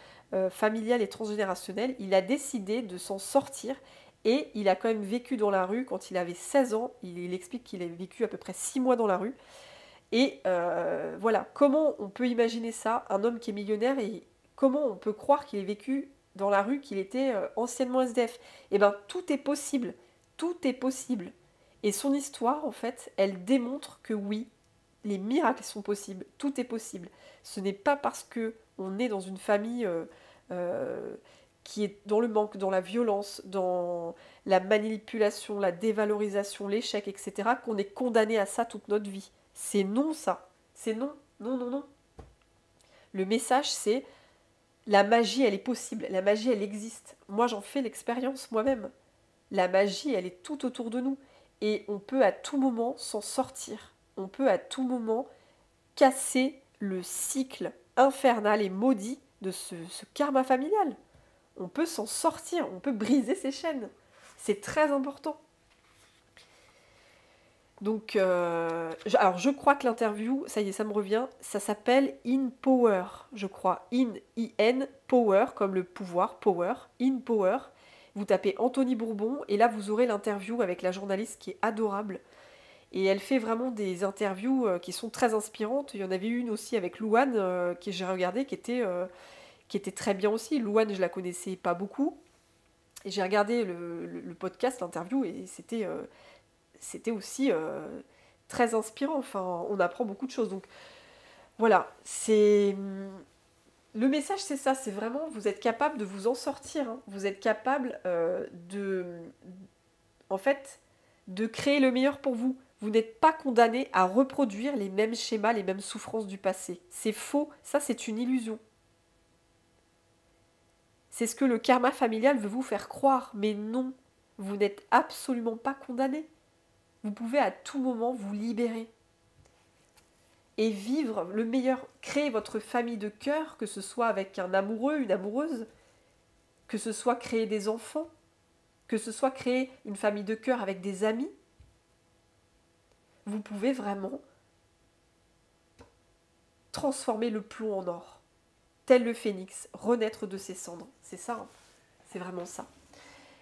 familiale et transgénérationnelle. Il a décidé de s'en sortir et il a quand même vécu dans la rue quand il avait 16 ans. Il explique qu'il a vécu à peu près 6 mois dans la rue. Et voilà, comment on peut imaginer ça, un homme qui est millionnaire, et comment on peut croire qu'il ait vécu dans la rue, qu'il était anciennement SDF? Eh bien, tout est possible. Tout est possible. Et son histoire, en fait, elle démontre que oui, les miracles sont possibles, tout est possible. Ce n'est pas parce que on est dans une famille euh, qui est dans le manque, dans la violence, dans la manipulation, la dévalorisation, l'échec, etc., qu'on est condamné à ça toute notre vie. C'est non ça. C'est non, non, non, non. Le message, c'est la magie, elle est possible. La magie, elle existe. Moi, j'en fais l'expérience moi-même. La magie, elle est tout autour de nous. Et on peut à tout moment s'en sortir. On peut à tout moment casser le cycle infernal et maudit de ce karma familial. On peut s'en sortir, on peut briser ses chaînes. C'est très important. Donc, alors je crois que l'interview, ça y est, ça me revient, ça s'appelle In Power, je crois. In, Power, comme le pouvoir, Power, In Power. Vous tapez Anthony Bourbon, et là vous aurez l'interview avec la journaliste qui est adorable. Et elle fait vraiment des interviews qui sont très inspirantes. Il y en avait une aussi avec Louane, que j'ai regardée, qui était très bien aussi. Louane, je la connaissais pas beaucoup. Et j'ai regardé le podcast, l'interview, et c'était aussi très inspirant. Enfin, on apprend beaucoup de choses. Donc voilà, c'est le message, c'est ça. C'est vraiment, vous êtes capable de vous en sortir. Hein. Vous êtes capable en fait, de créer le meilleur pour vous. Vous n'êtes pas condamné à reproduire les mêmes schémas, les mêmes souffrances du passé. C'est faux. Ça, c'est une illusion. C'est ce que le karma familial veut vous faire croire. Mais non, vous n'êtes absolument pas condamné. Vous pouvez à tout moment vous libérer et vivre le meilleur, créer votre famille de cœur, que ce soit avec un amoureux, une amoureuse, que ce soit créer des enfants, que ce soit créer une famille de cœur avec des amis. Vous pouvez vraiment transformer le plomb en or, tel le phénix, renaître de ses cendres. C'est ça, hein. C'est vraiment ça.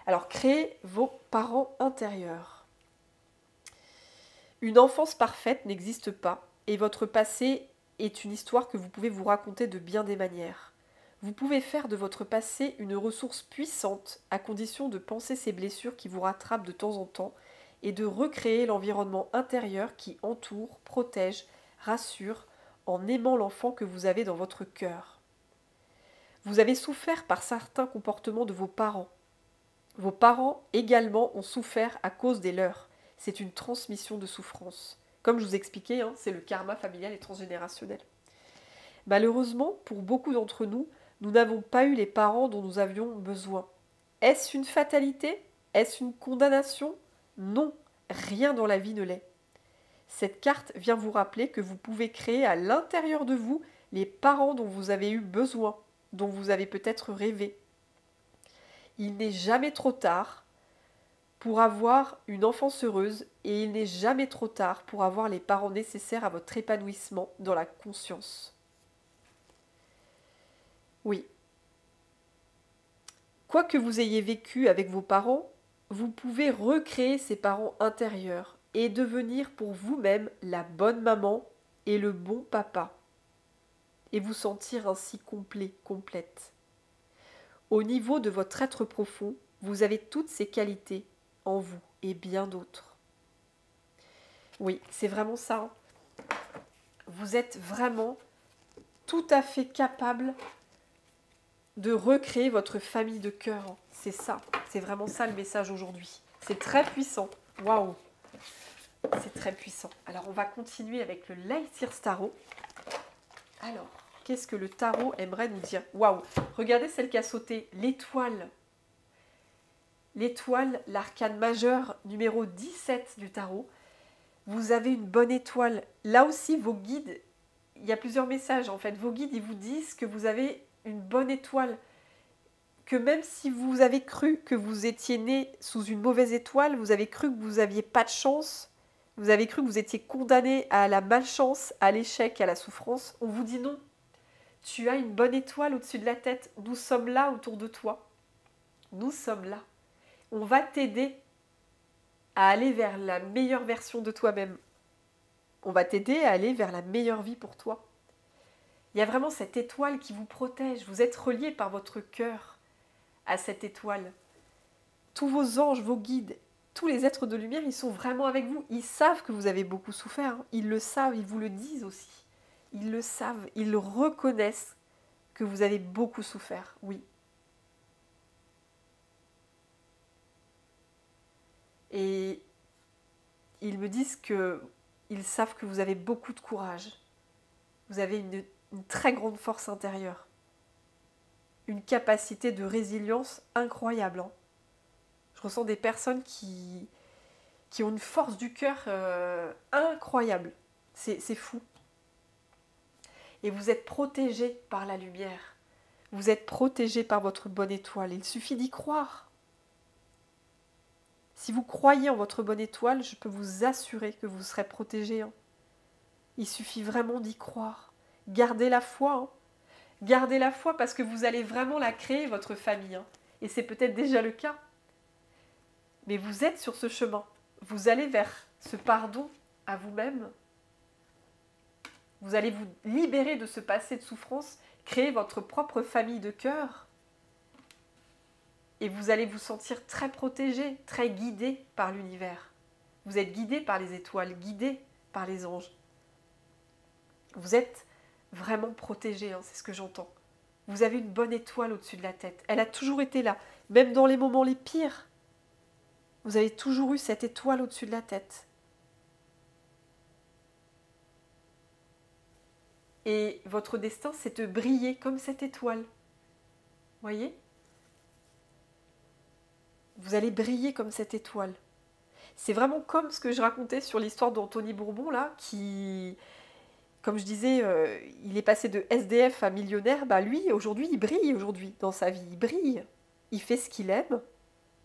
Alors, créez vos parents intérieurs. Une enfance parfaite n'existe pas, et votre passé est une histoire que vous pouvez vous raconter de bien des manières. Vous pouvez faire de votre passé une ressource puissante, à condition de penser ces blessures qui vous rattrapent de temps en temps, et de recréer l'environnement intérieur qui entoure, protège, rassure, en aimant l'enfant que vous avez dans votre cœur. Vous avez souffert par certains comportements de vos parents. Vos parents également ont souffert à cause des leurs. C'est une transmission de souffrance. Comme je vous expliquais, hein, c'est le karma familial et transgénérationnel. Malheureusement, pour beaucoup d'entre nous, nous n'avons pas eu les parents dont nous avions besoin. Est-ce une fatalité? Est-ce une condamnation? Non, rien dans la vie ne l'est. Cette carte vient vous rappeler que vous pouvez créer à l'intérieur de vous les parents dont vous avez eu besoin, dont vous avez peut-être rêvé. Il n'est jamais trop tard pour avoir une enfance heureuse et il n'est jamais trop tard pour avoir les parents nécessaires à votre épanouissement dans la conscience. Oui. Quoi que vous ayez vécu avec vos parents, vous pouvez recréer ces parents intérieurs et devenir pour vous-même la bonne maman et le bon papa. Et vous sentir ainsi complet, complète. Au niveau de votre être profond, vous avez toutes ces qualités en vous et bien d'autres. Oui, c'est vraiment ça. vous êtes vraiment tout à fait capable de recréer votre famille de cœur. C'est ça, c'est vraiment ça le message aujourd'hui. C'est très puissant. Waouh! C'est très puissant. Alors, on va continuer avec le Light Years Tarot. Alors, qu'est-ce que le tarot aimerait nous dire? Waouh! Regardez celle qui a sauté. L'étoile. L'étoile, l'arcane majeur numéro 17 du tarot. Vous avez une bonne étoile. Là aussi, vos guides, il y a plusieurs messages en fait. Vos guides, ils vous disent que vous avez une bonne étoile. Que même si vous avez cru que vous étiez né sous une mauvaise étoile, vous avez cru que vous n'aviez pas de chance, vous avez cru que vous étiez condamné à la malchance, à l'échec, à la souffrance, on vous dit non. Tu as une bonne étoile au-dessus de la tête. Nous sommes là autour de toi. Nous sommes là. On va t'aider à aller vers la meilleure version de toi-même. On va t'aider à aller vers la meilleure vie pour toi. Il y a vraiment cette étoile qui vous protège. Vous êtes relié par votre cœur à cette étoile. Tous vos anges, vos guides, tous les êtres de lumière, ils sont vraiment avec vous. Ils savent que vous avez beaucoup souffert. Ils le savent, ils vous le disent aussi. Ils le savent, ils reconnaissent que vous avez beaucoup souffert, oui. Et ils me disent qu'ils savent que vous avez beaucoup de courage. Vous avez une très grande force intérieure. Une capacité de résilience incroyable. Hein. Je ressens des personnes qui ont une force du cœur incroyable. C'est fou. Et vous êtes protégés par la lumière. Vous êtes protégés par votre bonne étoile. Il suffit d'y croire. Si vous croyez en votre bonne étoile, je peux vous assurer que vous serez protégés. Hein. Il suffit vraiment d'y croire. Gardez la foi. Hein. Gardez la foi parce que vous allez vraiment la créer, votre famille. Hein. Et c'est peut-être déjà le cas. Mais vous êtes sur ce chemin. Vous allez vers ce pardon à vous-même. Vous allez vous libérer de ce passé de souffrance, créer votre propre famille de cœur. Et vous allez vous sentir très protégé, très guidé par l'univers. Vous êtes guidé par les étoiles, guidé par les anges. Vous êtes vraiment protégé, hein, c'est ce que j'entends. Vous avez une bonne étoile au-dessus de la tête. Elle a toujours été là, même dans les moments les pires. Vous avez toujours eu cette étoile au-dessus de la tête. Et votre destin, c'est de briller comme cette étoile. Voyez ? Vous allez briller comme cette étoile. C'est vraiment comme ce que je racontais sur l'histoire d'Anthony Bourbon, là, qui, comme je disais, il est passé de SDF à millionnaire. Bah lui, aujourd'hui, il brille aujourd'hui dans sa vie. Il brille. Il fait ce qu'il aime.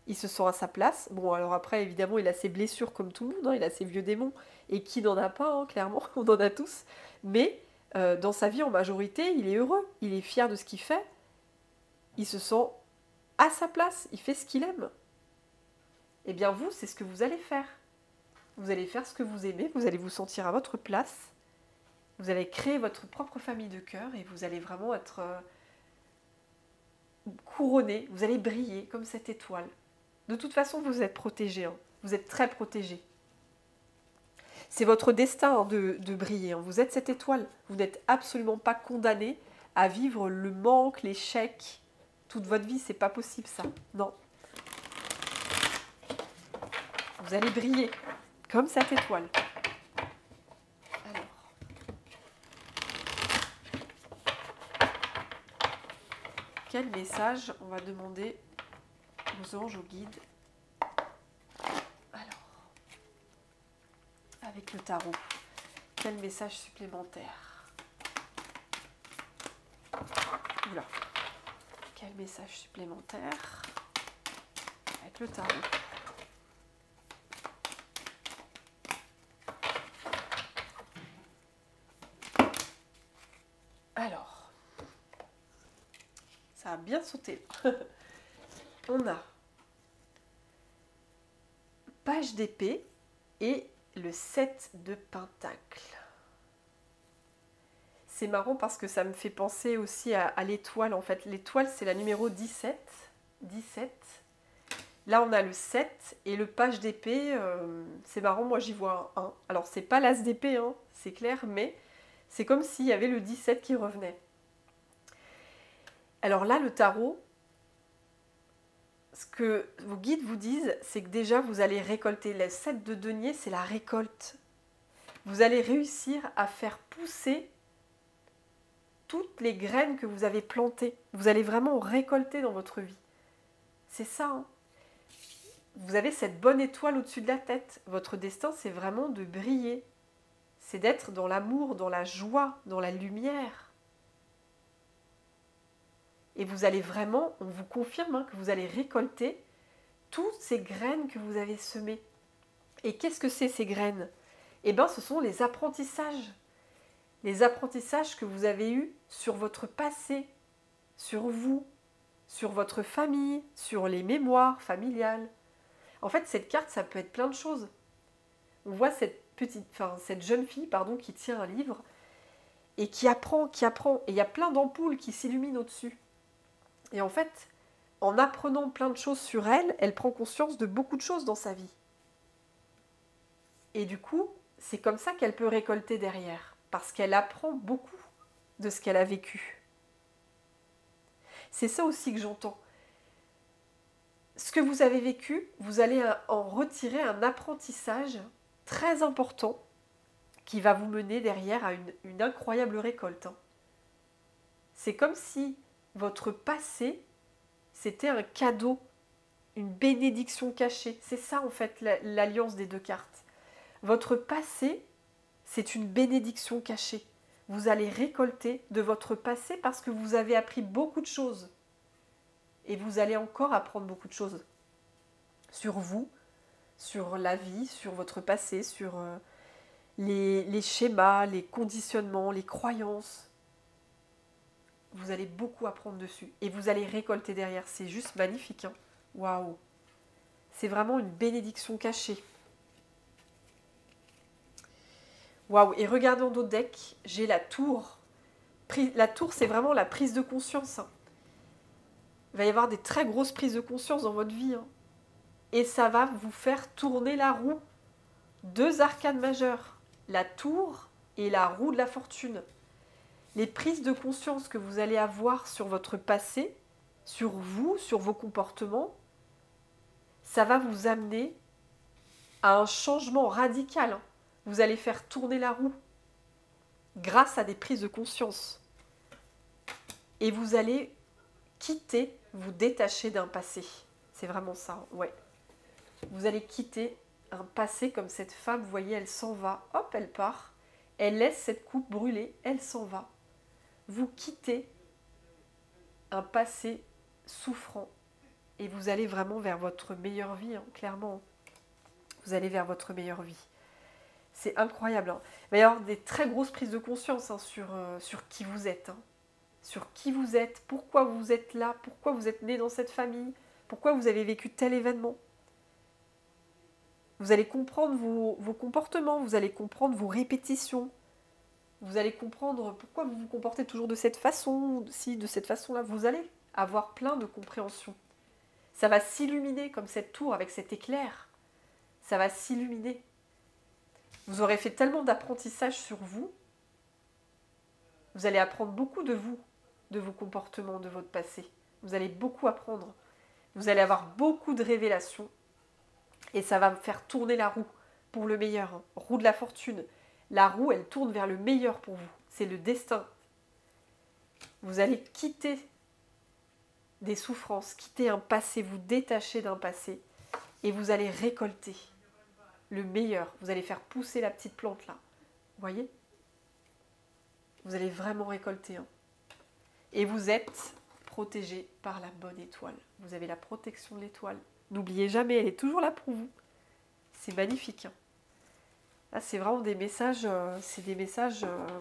Il se sent à sa place. Bon, alors après, évidemment, il a ses blessures comme tout le monde. Hein, il a ses vieux démons. Et qui n'en a pas, hein, clairement. On en a tous. Mais dans sa vie, en majorité, il est heureux. Il est fier de ce qu'il fait. Il se sent à sa place. Il fait ce qu'il aime. Eh bien, vous, c'est ce que vous allez faire. Vous allez faire ce que vous aimez. Vous allez vous sentir à votre place. Vous allez créer votre propre famille de cœur. Et vous allez vraiment être couronné. Vous allez briller comme cette étoile. De toute façon, vous êtes protégé. Hein. Vous êtes très protégé. C'est votre destin hein, de briller. Hein. Vous êtes cette étoile. Vous n'êtes absolument pas condamné à vivre le manque, l'échec. Toute votre vie, c'est pas possible ça. Non. Vous allez briller comme cette étoile. Alors. Quel message on va demander aux anges, aux guides? Alors. Avec le tarot. Quel message supplémentaire? Oula. Quel message supplémentaire avec le tarot? Alors, ça a bien sauté. On a page d'épée et le 7 de pentacle. C'est marrant parce que ça me fait penser aussi à l'étoile. En fait, l'étoile, c'est la numéro 17. 17. Là, on a le 7 et le page d'épée, c'est marrant, moi j'y vois un 1. Alors, c'est pas l'as d'épée, hein, c'est clair, mais C'est comme s'il y avait le 17 qui revenait. Alors là, le tarot, ce que vos guides vous disent, c'est que déjà vous allez récolter. Le 7 de denier, c'est la récolte. Vous allez réussir à faire pousser toutes les graines que vous avez plantées. Vous allez vraiment récolter dans votre vie. C'est ça, hein. Vous avez cette bonne étoile au-dessus de la tête. Votre destin, c'est vraiment de briller. C'est d'être dans l'amour, dans la joie, dans la lumière. Et vous allez vraiment, on vous confirme hein, que vous allez récolter toutes ces graines que vous avez semées. Et qu'est-ce que c'est ces graines? Eh bien, ce sont les apprentissages. Les apprentissages que vous avez eus sur votre passé, sur vous, sur votre famille, sur les mémoires familiales. En fait, cette carte, ça peut être plein de choses. On voit cette jeune fille qui tient un livre et qui apprend. Et il y a plein d'ampoules qui s'illuminent au-dessus. Et en fait, en apprenant plein de choses sur elle, elle prend conscience de beaucoup de choses dans sa vie. Et du coup, c'est comme ça qu'elle peut récolter derrière, parce qu'elle apprend beaucoup de ce qu'elle a vécu. C'est ça aussi que j'entends. Ce que vous avez vécu, vous allez en retirer un apprentissage très important qui va vous mener derrière à une incroyable récolte. C'est comme si votre passé, c'était un cadeau, une bénédiction cachée. C'est ça en fait l'alliance des deux cartes. Votre passé, c'est une bénédiction cachée. Vous allez récolter de votre passé parce que vous avez appris beaucoup de choses. Et vous allez encore apprendre beaucoup de choses sur vous, sur la vie, sur votre passé, sur les schémas, les conditionnements, les croyances. Vous allez beaucoup apprendre dessus. Et vous allez récolter derrière. C'est juste magnifique. Hein. Waouh! C'est vraiment une bénédiction cachée. Waouh! Et regardez en d'autres decks, j'ai la tour. La tour, c'est vraiment la prise de conscience. Hein. Il va y avoir des très grosses prises de conscience dans votre vie. Hein. Et ça va vous faire tourner la roue. Deux arcanes majeures. La tour et la roue de la fortune. Les prises de conscience que vous allez avoir sur votre passé, sur vous, sur vos comportements, ça va vous amener à un changement radical. Hein. Vous allez faire tourner la roue grâce à des prises de conscience. Et vous allez quitter, vous détacher d'un passé. C'est vraiment ça, ouais. Vous allez quitter un passé comme cette femme, vous voyez, elle s'en va, hop, elle part. Elle laisse cette coupe brûler, elle s'en va. Vous quittez un passé souffrant et vous allez vraiment vers votre meilleure vie, hein, clairement. Vous allez vers votre meilleure vie. C'est incroyable. Hein. Il va y avoir des très grosses prises de conscience hein, sur qui vous êtes. Hein. Sur qui vous êtes, pourquoi vous êtes là, pourquoi vous êtes né dans cette famille, pourquoi vous avez vécu tel événement. Vous allez comprendre vos comportements, vous allez comprendre vos répétitions. Vous allez comprendre pourquoi vous vous comportez toujours de cette façon, si de cette façon-là. Vous allez avoir plein de compréhension. Ça va s'illuminer comme cette tour avec cet éclair. Ça va s'illuminer. Vous aurez fait tellement d'apprentissage sur vous. Vous allez apprendre beaucoup de vous, de vos comportements, de votre passé. Vous allez beaucoup apprendre. Vous allez avoir beaucoup de révélations. Et ça va faire tourner la roue pour le meilleur. Hein. Roue de la fortune. La roue, elle tourne vers le meilleur pour vous. C'est le destin. Vous allez quitter des souffrances, quitter un passé, vous détacher d'un passé et vous allez récolter le meilleur. Vous allez faire pousser la petite plante là. Vous voyez? Vous allez vraiment récolter. Hein. Et vous êtes protégé par la bonne étoile. Vous avez la protection de l'étoile. N'oubliez jamais, elle est toujours là pour vous. C'est magnifique. Hein. Là, c'est vraiment des messages,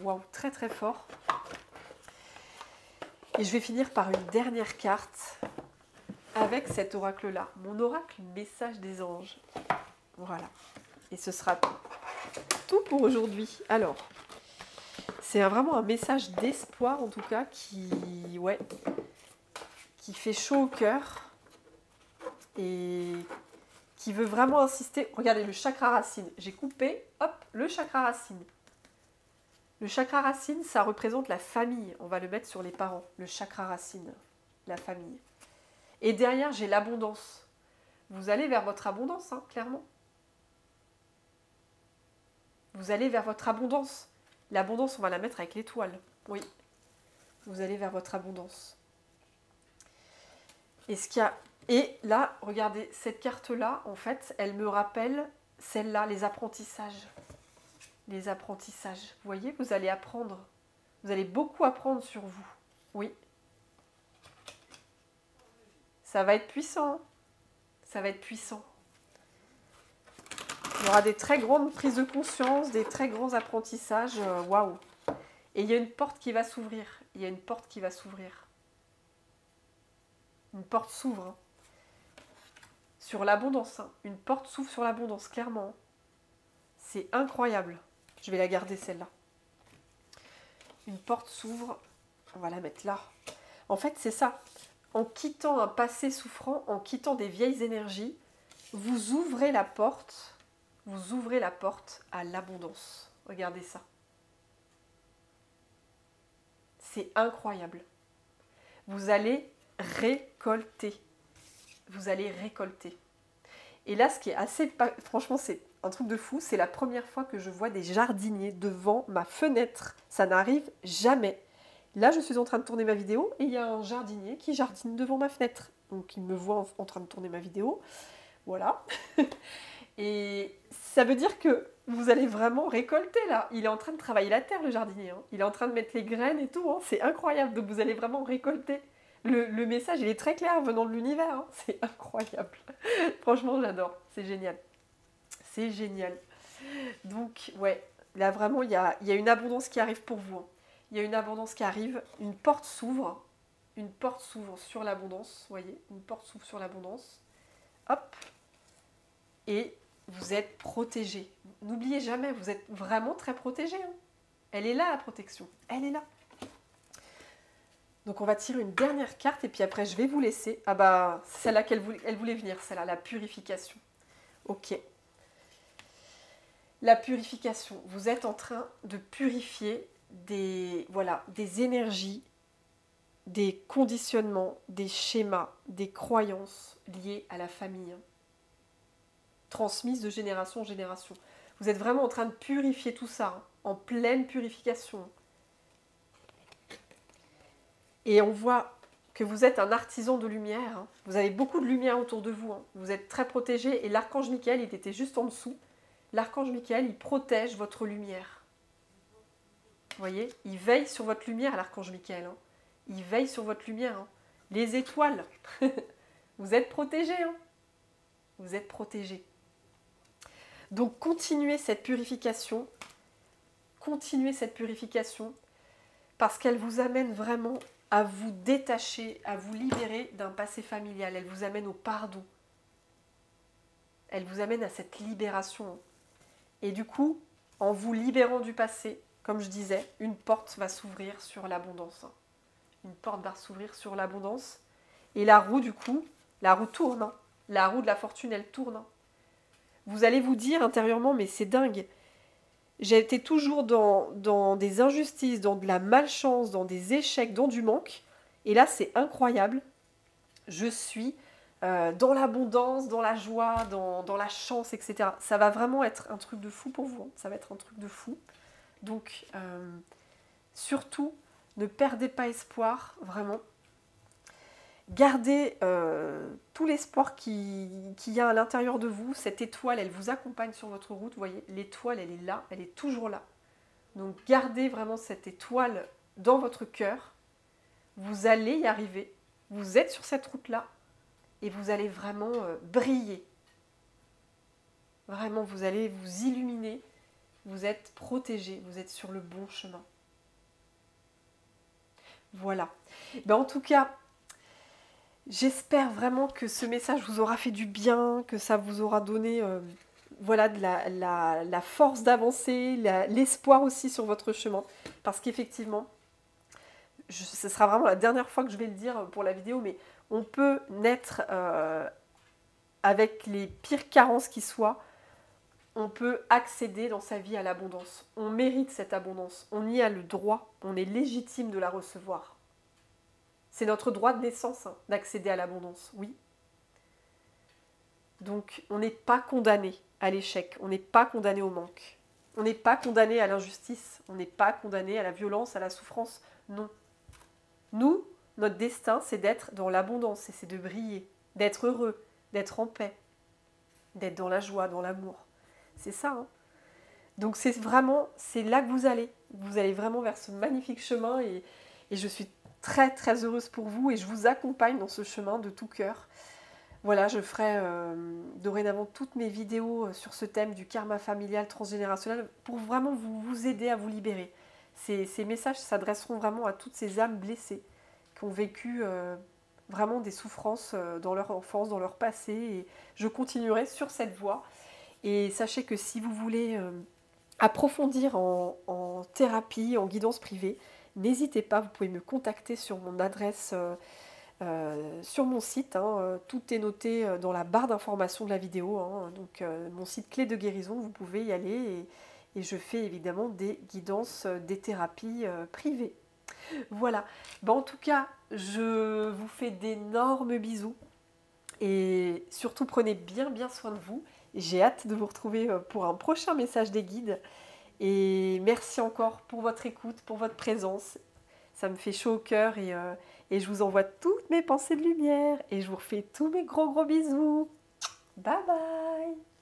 wow, très très forts. Et je vais finir par une dernière carte avec cet oracle-là. Mon oracle message des anges. Voilà. Et ce sera tout pour aujourd'hui. Alors, c'est vraiment un message d'espoir en tout cas qui fait chaud au cœur et qui veut vraiment insister. Regardez le chakra racine. J'ai coupé, hop, le chakra racine. Le chakra racine, ça représente la famille. On va le mettre sur les parents. Le chakra racine, la famille. Et derrière, j'ai l'abondance. Vous allez vers votre abondance, hein, clairement. Vous allez vers votre abondance. L'abondance, on va la mettre avec l'étoile. Oui. Vous allez vers votre abondance. Et ce qu'il y a... Et là, regardez, cette carte-là, en fait, elle me rappelle celle-là, les apprentissages. Les apprentissages. Vous voyez, vous allez apprendre. Vous allez beaucoup apprendre sur vous. Oui. Ça va être puissant. Ça va être puissant. Il y aura des très grandes prises de conscience, des très grands apprentissages. Waouh. Et il y a une porte qui va s'ouvrir. Il y a une porte qui va s'ouvrir. Une porte s'ouvre. Hein. Sur l'abondance. Hein. Une porte s'ouvre sur l'abondance, clairement. C'est incroyable. Je vais la garder, celle-là. Une porte s'ouvre. On va la mettre là. En fait, c'est ça. En quittant un passé souffrant, en quittant des vieilles énergies, vous ouvrez la porte. Vous ouvrez la porte à l'abondance. Regardez ça. C'est incroyable. Vous allez récolter. Vous allez récolter. Et là, ce qui est assez... Franchement, c'est un truc de fou. C'est la première fois que je vois des jardiniers devant ma fenêtre. Ça n'arrive jamais. Là, je suis en train de tourner ma vidéo et il y a un jardinier qui jardine devant ma fenêtre. Donc, il me voit en train de tourner ma vidéo. Voilà. Et ça veut dire que vous allez vraiment récolter, là. Il est en train de travailler la terre, le jardinier. Hein. Il est en train de mettre les graines et tout. Hein. C'est incroyable. Donc, vous allez vraiment récolter. Le message, il est très clair venant de l'univers. Hein. C'est incroyable. Franchement, j'adore. C'est génial. C'est génial. Donc, ouais. Là, vraiment, il y a une abondance qui arrive pour vous. Hein. Il y a une abondance qui arrive. Une porte s'ouvre. Une porte s'ouvre sur l'abondance. Vous voyez, une porte s'ouvre sur l'abondance. Hop. Et vous êtes protégé. N'oubliez jamais, vous êtes vraiment très protégé. Hein. Elle est là, la protection. Elle est là. Donc on va tirer une dernière carte et puis après je vais vous laisser. Ah bah, c'est celle-là qu'elle voulait venir, celle-là, la purification. Ok. La purification. Vous êtes en train de purifier des énergies, des conditionnements, des schémas, des croyances liées à la famille. Hein. Transmises de génération en génération. Vous êtes vraiment en train de purifier tout ça, hein, en pleine purification. Et on voit que vous êtes un artisan de lumière. Hein. Vous avez beaucoup de lumière autour de vous. Hein. Vous êtes très protégé. Et l'archange Michael, il était juste en dessous. L'archange Michael, il protège votre lumière. Vous voyez, il veille sur votre lumière, l'archange Michael. Hein. Il veille sur votre lumière. Hein. Les étoiles, vous êtes protégés. Hein. Vous êtes protégés. Donc, continuez cette purification. Continuez cette purification parce qu'elle vous amène vraiment à vous détacher, à vous libérer d'un passé familial. Elle vous amène au pardon. Elle vous amène à cette libération. Et du coup, en vous libérant du passé, comme je disais, une porte va s'ouvrir sur l'abondance. Une porte va s'ouvrir sur l'abondance. Et la roue, du coup, la roue tourne. Hein. La roue de la fortune, elle tourne. Hein. Vous allez vous dire intérieurement, mais c'est dingue. J'ai été toujours dans des injustices, dans de la malchance, dans des échecs, dans du manque. Et là, c'est incroyable. Je suis dans l'abondance, dans la joie, dans la chance, etc. Ça va vraiment être un truc de fou pour vous. Hein. Ça va être un truc de fou. Donc, surtout, ne perdez pas espoir, vraiment. Gardez tout l'espoir qu'il y a à l'intérieur de vous. Cette étoile, elle vous accompagne sur votre route. Vous voyez, l'étoile, elle est là, elle est toujours là. Donc, gardez vraiment cette étoile dans votre cœur. Vous allez y arriver. Vous êtes sur cette route-là et vous allez vraiment briller. Vraiment, vous allez vous illuminer. Vous êtes protégé. Vous êtes sur le bon chemin. Voilà. Ben, en tout cas... J'espère vraiment que ce message vous aura fait du bien, que ça vous aura donné de la force d'avancer, l'espoir aussi sur votre chemin. Parce qu'effectivement, ce sera vraiment la dernière fois que je vais le dire pour la vidéo, mais on peut naître avec les pires carences qui soient. on peut accéder dans sa vie à l'abondance. On mérite cette abondance. On y a le droit. On est légitime de la recevoir. C'est notre droit de naissance hein, d'accéder à l'abondance, oui. Donc on n'est pas condamné à l'échec. On n'est pas condamné au manque. On n'est pas condamné à l'injustice. On n'est pas condamné à la violence, à la souffrance. Non. Nous, notre destin, c'est d'être dans l'abondance et c'est de briller, d'être heureux, d'être en paix, d'être dans la joie, dans l'amour. C'est ça. Hein. Donc c'est vraiment, c'est là que vous allez. Vous allez vraiment vers ce magnifique chemin et je suis très très heureuse pour vous et je vous accompagne dans ce chemin de tout cœur. Voilà, je ferai dorénavant toutes mes vidéos sur ce thème du karma familial transgénérationnel pour vraiment vous aider à vous libérer. Ces messages s'adresseront vraiment à toutes ces âmes blessées qui ont vécu vraiment des souffrances dans leur enfance, dans leur passé. Et je continuerai sur cette voie. Et sachez que si vous voulez approfondir en thérapie, en guidance privée, n'hésitez pas, vous pouvez me contacter sur mon adresse sur mon site. Hein, tout est noté dans la barre d'information de la vidéo. Hein, donc mon site Clé de guérison, vous pouvez y aller et je fais évidemment des guidances, des thérapies privées. Voilà. En tout cas, je vous fais d'énormes bisous et surtout prenez bien bien soin de vous. J'ai hâte de vous retrouver pour un prochain message des guides. Et merci encore pour votre écoute, pour votre présence. Ça me fait chaud au cœur et je vous envoie toutes mes pensées de lumière. Et je vous refais tous mes gros gros bisous. Bye bye!